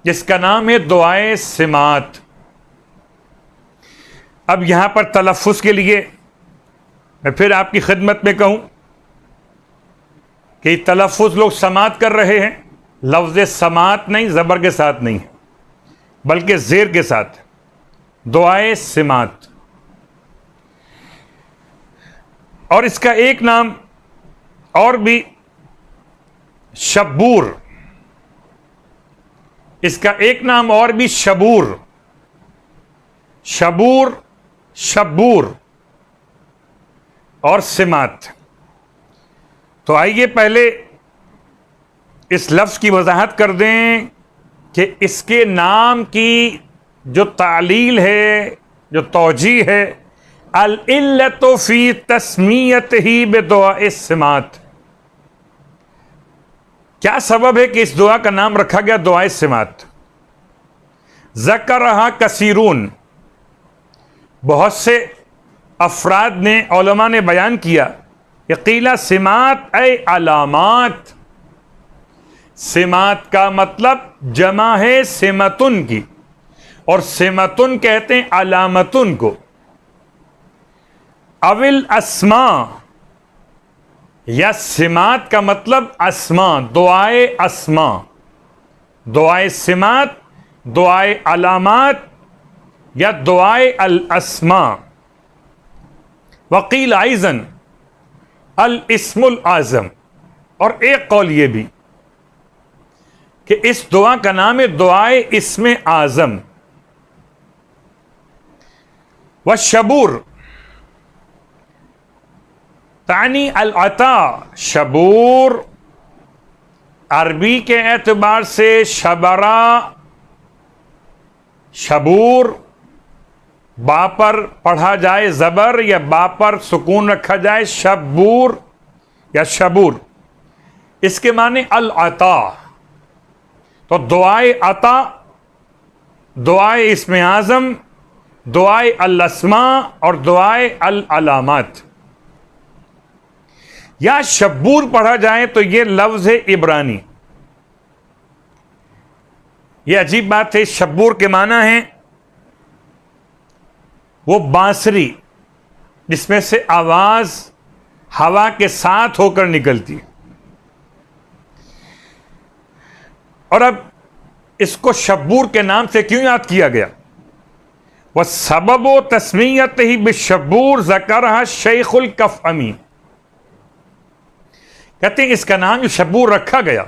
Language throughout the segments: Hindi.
जिसका नाम है दुआए सिमात। अब यहां पर तलफ़्फ़ुज़ के लिए मैं फिर आपकी खिदमत में कहूं कि तलफ़्फ़ुज़ लोग समात कर रहे हैं, लफ्ज़ समात नहीं, ज़बर के साथ नहीं है बल्कि ज़ेर के साथ, दुआए सिमात। और इसका एक नाम और भी शब्बूर, इसका एक नाम और भी शबूर, शबूर, शब्बूर और सिमात। तो आइए पहले इस लफ्ज़ की वजाहत कर दें कि इसके नाम की जो तालील है, जो तौजी है, अल इल्लतु फी तस्मीयतिही बिदुआए सिमात। क्या सबब है कि इस दुआ का नाम रखा गया दुआए सिमात? ज़करहा कसीरून, बहुत से अफराद ने, उलमा ने बयान किया कि क़ीला सिमात ऐ अलामात। सिमात का मतलब जमा है सिमतुन की, और सिमतुन कहते हैं अलामतुन को। अविल अस्मा, या सिमात का मतलब अस्मा, दुआए अस्मा, दुआए सिमात, दुआए अलामात या दुआए अल अस्मा। वकील आइजन अल इस्मुल आज़म, और एक कौल यह भी कि इस दुआ का नाम है दुआए इस्मे आज़म। व शबूर तानी अल अता, शबूर अरबी के एतबार से शबरा, शबूर, बा पर पढ़ा जाए ज़बर या बा पर सुकून रखा जाए शब्बूर या शबूर, इसके माने अल अता। तो दुआए अता, दुआए इस्मे आज़म, दुआए अल अस्मा और दुआए अल अलामात। या शब्बूर पढ़ा जाए तो यह लफ्ज़ है इब्रानी। यह अजीब बात है, शब्बूर के माना है वो बांसुरी जिसमें से आवाज हवा के साथ होकर निकलती है। और अब इसको शब्बूर के नाम से क्यों याद किया गया? वह सबबो तस्मीयत ही बिशब्बूर ज़करहा शेखुल कफ अमी। कहते हैं इसका नाम जो शब्बूर रखा गया,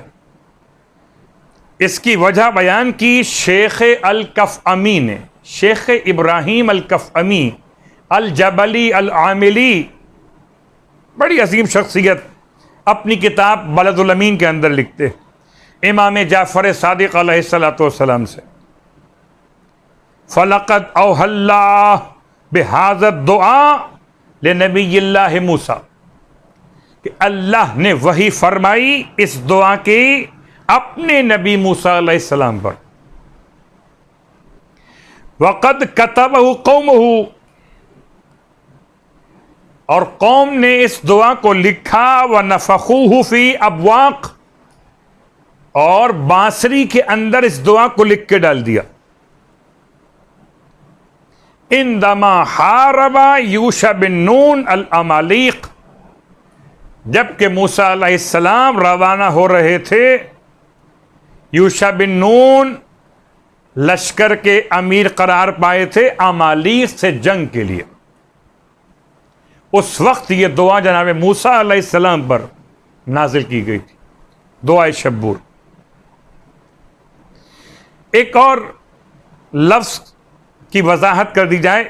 इसकी वजह बयान की शेख अल कफ अमी ने, शेख इब्राहिम अल कफ अमी अल जबली अल आमिली, बड़ी अजीम शख्सियत, अपनी किताब बलदुल अमीन के अंदर लिखते इमाम जाफर सादिक अलैहिस्सलातु वस्सलाम से, फलक़द औहल्लाह बिहाज़ा दुआ लिनबिय्यिल्लाह मूसा, कि अल्लाह ने वही फरमाई इस दुआ की अपने नबी मूसा अलैहिस्सलाम पर। वक़द कतबहु कौमहु, और कौम ने इस दुआ को लिखा, व नफ़ख़ूहु फ़ी अब्वाक़, और बांसुरी के अंदर इस दुआ को लिख के डाल दिया। इंदमा हारबा यूशा बिन नून अल अमालीक, जबकि मूसा अलैहिस्सलाम रवाना हो रहे थे, यूशा बिन नून लश्कर के अमीर करार पाए थे अमालीक से जंग के लिए। उस वक्त ये दुआ जनाब मूसा अलैहिस्सलाम पर नाजिल की गई थी, दुआए शब्बूर। एक और लफ्ज़ की वजाहत कर दी जाए,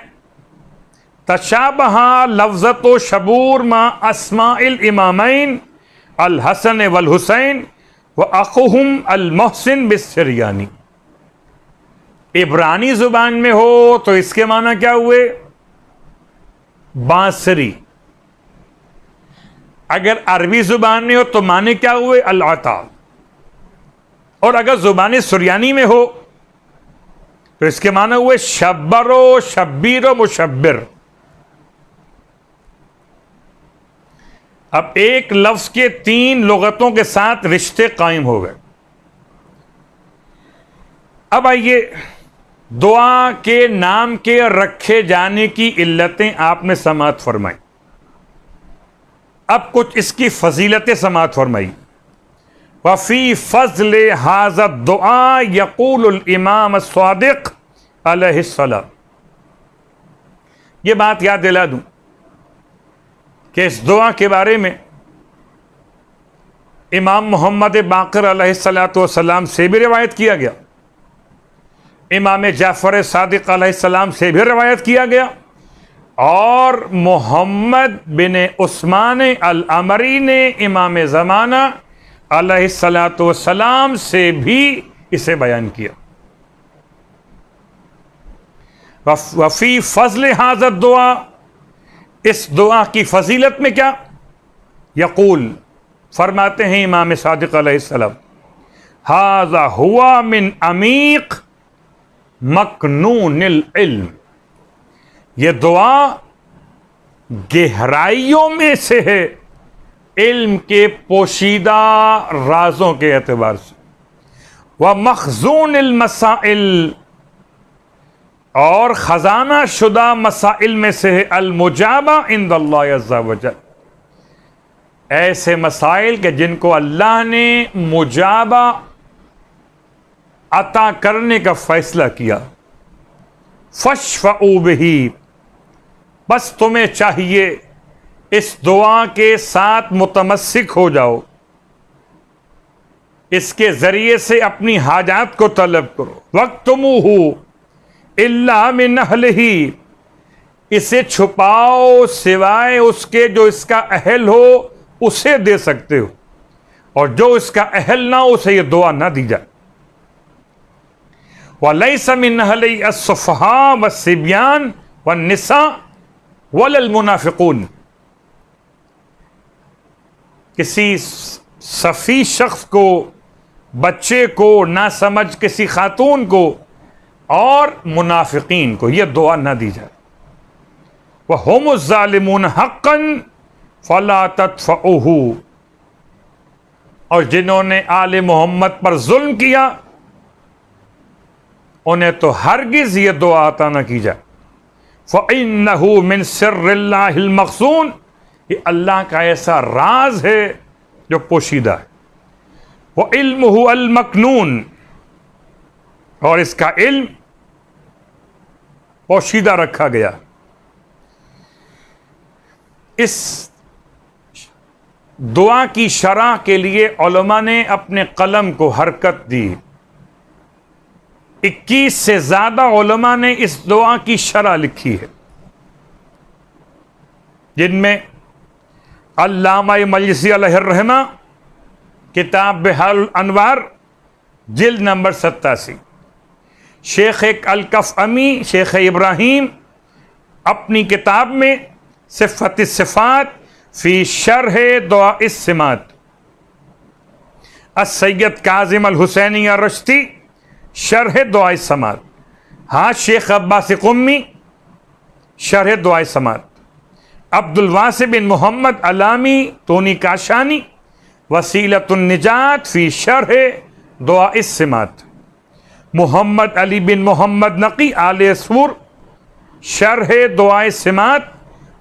तशाबहा लफ्ज़तो शबूर मा अस्माइल इमामैन अल हसन वल हुसैन व अखुहुम अल मोहसिन बिस्सरियानी। इब्रानी जुबान में हो तो इसके माना क्या हुए? बांसुरी। अगर अरबी जुबान में हो तो माने क्या हुए? अल अता। और अगर जुबान सुरियानी में हो तो इसके माना हुए शब्बरो, शब्बीरो, मुशब्बिर। अब एक लफ्ज के तीन लुगतों के साथ रिश्ते कायम हो गए। अब आइए दुआ के नाम के रखे जाने की इल्लतें आपने समाअत फरमाई। अब कुछ इसकी फजीलतें समाअत फरमाई। वफ़ी फ़ज़्ल हाज़ा दुआ यक़ूलुल इमाम अस्सादिक़ अलैहिस्सलाम। ये बात याद दिला दूं कि इस दुआ के बारे में इमाम मोहम्मद बाक़िर अलैहिस्सलातु वस्सलाम से भी रिवायत किया गया, इमाम जाफ़र सादिक़ अलैहिस्सलाम से भी रिवायत किया गया, और मोहम्मद बिन उस्मान अल अमरी ने इमाम ज़माना अलैहिस्सलातु वस्सलाम से भी इसे बयान किया। वफ़ी फ़ज़्ल हाज़ा दुआ, इस दुआ की फजीलत में क्या, यक़ूल फरमाते हैं इमाम सादिक़ अलैहिस्सलाम, हाज़ा हुआ मिन अमीक़ मकनूनिल इल्म। ये दुआ गहराइयों में से है इल्म के पोशीदा राजों के एतबार से। व मखज़ूनिल मसाइल, और ख़जाना शुदा मसाइल में से है अल मुजाबा इंदल्लाह अज़्ज़ा वजल, ऐसे मसाइल के जिनको अल्लाह ने मुजाबा अता करने का फैसला किया। फशफ़ऊ बिही, बस तुम्हें चाहिए इस दुआ के साथ मुतमस्सिक हो जाओ, इसके जरिए से अपनी हाजात को तलब करो। वक्तुमुहु इल्ला मिन अहलिही, इसे छुपाओ सिवाय उसके जो इसका अहल हो उसे दे सकते हो, और जो इसका अहल ना हो उसे ये दुआ ना दी जाए। वलैसा मिन अहली अस्सफ़हा वस्सिब्यान वन्निसा वलल मुनाफ़िक़ून, किसी सफ़ी शख्स को, बच्चे को, ना समझ किसी खातून को और मुनाफिकीन को यह दुआ ना दी जाए। वह हुमुज़ ज़ालिमून हक़्क़न फ़ला तदफ़ऊहु, और जिन्होंने आले मोहम्मद पर जुल्म किया उन्हें तो हरगिज़ ये दुआ अता न की जाए। फ़इन्नहु मिन सिर्रिल्लाहिल मख़ज़ून, ये अल्लाह का ऐसा राज है जो पोशीदा है। व इल्मुहु अल मकनून, और इसका इल्म पोशीदा रखा गया। इस दुआ की शरह के लिए उलमा ने अपने कलम को हरकत दी। 21 से ज्यादा उलमा ने इस दुआ की शरह लिखी है, जिनमें अल्लामा मजलिसी अलैहिर्रहमा किताब बिहारुल अनवार जिल्द नंबर 87, शेख अलकफ अमी शेख इब्राहिम अपनी किताब में सिफ़त सिफ़ात फ़ी शरह दुआ इस्सिमात, सैयद काजिम अल हुसैनी रश्ती शरह दुआ इस्सिमात, हाँ शेख अब्बास क़ुम्मी शरह दुआ इस्सिमात, अब्दुल वासी बिन मोहम्मद अलामी तोनी काशानी वसीलतुन निजात फ़ी शरह दुआ इस्सिमात, मोहम्मद अली बिन मोहम्मद नकी आले सूर शरह दुआ इस्सिमात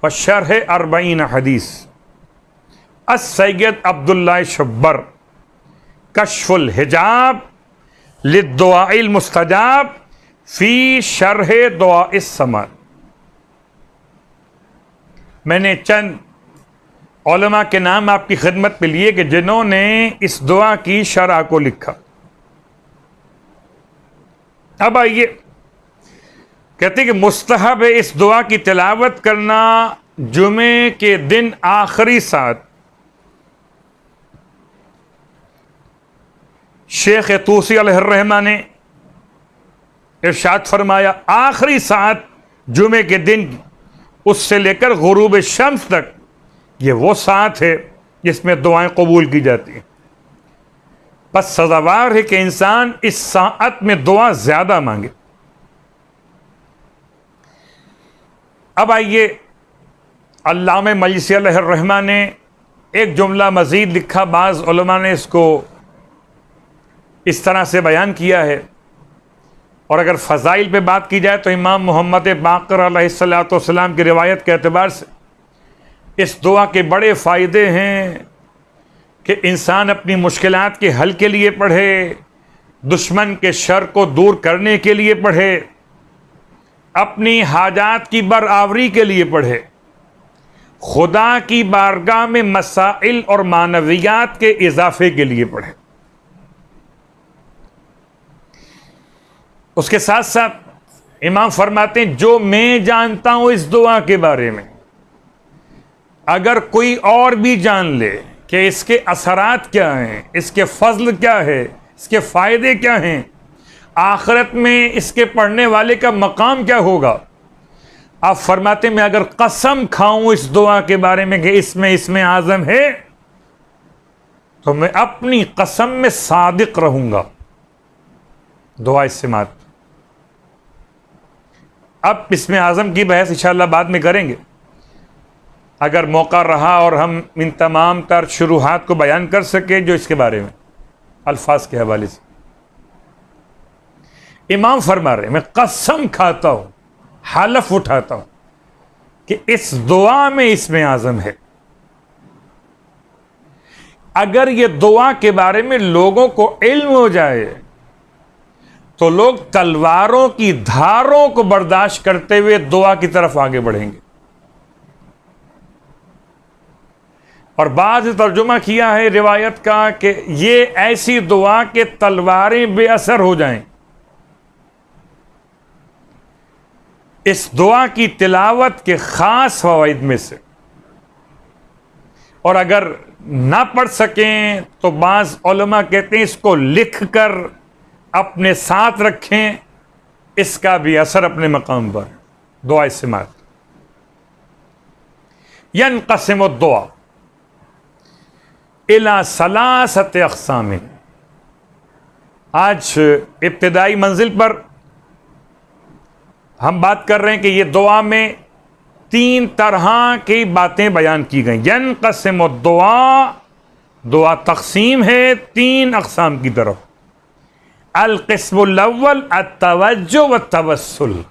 व शरह अरबईन हदीस, सैयद अब्दुल्ला शब्बर कश्फुल हिजाब लिद्दुआइल मुस्तजाब फ़ी शरह दुआ इस्सिमात। मैंने चंद उलमा के नाम आपकी खिदमत पे लिए कि जिन्होंने इस दुआ की शरह को लिखा। अब आइए, कहते कि मुस्तहब है इस दुआ की तिलावत करना जुमे के दिन आखिरी सात। शेख तूसी अलैहिर्रहमा ने इरशाद फरमाया, आखिरी सात जुमे के दिन उससे लेकर गुरूब शम्स तक ये वो सात है जिसमें दुआएं कबूल की जाती हैं। बस सज़ावार है कि इंसान इस साअत में दुआ ज्यादा मांगे। अब आइए, अल्लामा मजलिसी अलैहिर्रहमा ने एक जुमला मजीद लिखा, बाज़ उलमा ने इसको इस तरह से बयान किया है और अगर फ़ज़ाइल पे बात की जाए तो इमाम मोहम्मद बाक़र अलैहिस्सलाम की रिवायत के एतबार से इस दुआ के बड़े फ़ायदे हैं कि इंसान अपनी मुश्किलात के हल के लिए पढ़े, दुश्मन के शर को दूर करने के लिए पढ़े, अपनी हाजात की बराबरी के लिए पढ़े, खुदा की बारगाह में मसाइल और मानवियात के इजाफे के लिए पढ़े। उसके साथ साथ इमाम फरमाते हैं जो मैं जानता हूं इस दुआ के बारे में, अगर कोई और भी जान ले कि इसके असरात क्या हैं, इसके फजल क्या है, इसके फ़ायदे क्या हैं, आखिरत में इसके पढ़ने वाले का मकाम क्या होगा, आप फरमाते मैं अगर कसम खाऊं इस दुआ के बारे में कि इसमें आज़म है, तो मैं अपनी कसम में सादिक रहूंगा। दुआ इस्तिमात। अब इसमें आज़म की बहस इंशाअल्लाह बाद में करेंगे, अगर मौका रहा और हम इन तमाम तर शुरुआत को बयान कर सके जो इसके बारे में अल्फाज के हवाले से। इमाम फरमा रहे मैं कसम खाता हूं, हलफ उठाता हूं कि इस दुआ में इसमें आज़म है। अगर ये दुआ के बारे में लोगों को इल्म हो जाए तो लोग तलवारों की धारों को बर्दाश्त करते हुए दुआ की तरफ आगे बढ़ेंगे। और बाद तर्जुमा किया है रिवायत का कि ये ऐसी दुआ के तलवारें बेअसर हो जाएं। इस दुआ की तिलावत के खास फवाइद में से, और अगर ना पढ़ सकें तो बाज़ उलमा कहते हैं इसको लिख कर अपने साथ रखें, इसका भी असर अपने मकाम पर। दुआ इस्तिमाल। यनक़सिमु दुआ इला सलासत अक़सामिन। आज इब्तिदाई मंजिल पर हम बात कर रहे हैं कि ये दुआ में 3 तरह की बातें बयान की गई। यनक़सिमु दुआ, दुआ तक़सीम है 3 अक़साम की तरफ। अल-क़िस्मुल अव्वल अत-तवज्जुह व तवस्सुल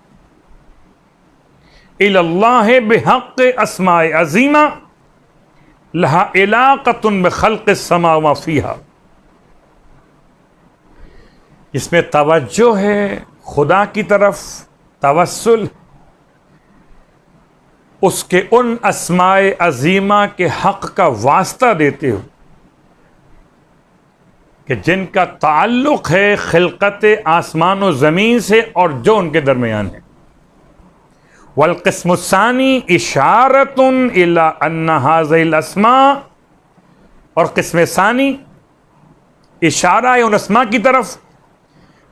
इलल्लाह बिहक़्क़ि अस्माए अज़ीमा लहा इलाक़तुन बिख़ल्क़िस समा व फ़ीहा। इसमें तवज्जो है खुदा की तरफ, तवस्सुल उसके उन अस्माए अज़ीमा के हक़ का वास्ता देते हो कि जिनका ताल्लुक़ है खिलक़त आसमान और ज़मीन से और जो उनके दरमियान है। वल क़िस्मुस्सानी इशारतुन इला अन्ना हाज़िल अस्मा, और क़िस्म सानी इशारा है उन अस्मा की तरफ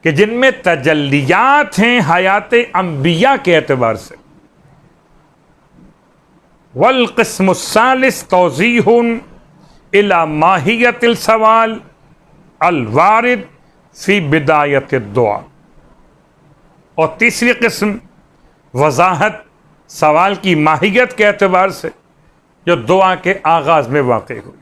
कि जिनमें तजल्लियात हैं हयात अंबिया के एतबार से। वल क़िस्मुस्सालिस तौज़ीहुन इला माहियतिल सवाल अल वारिद फ़ी बिदायत दुआ, और तीसरी किस्म वज़ाहत सवाल की माहियत के एतबार से जो दुआ के आगाज़ में वाक़ई हुई।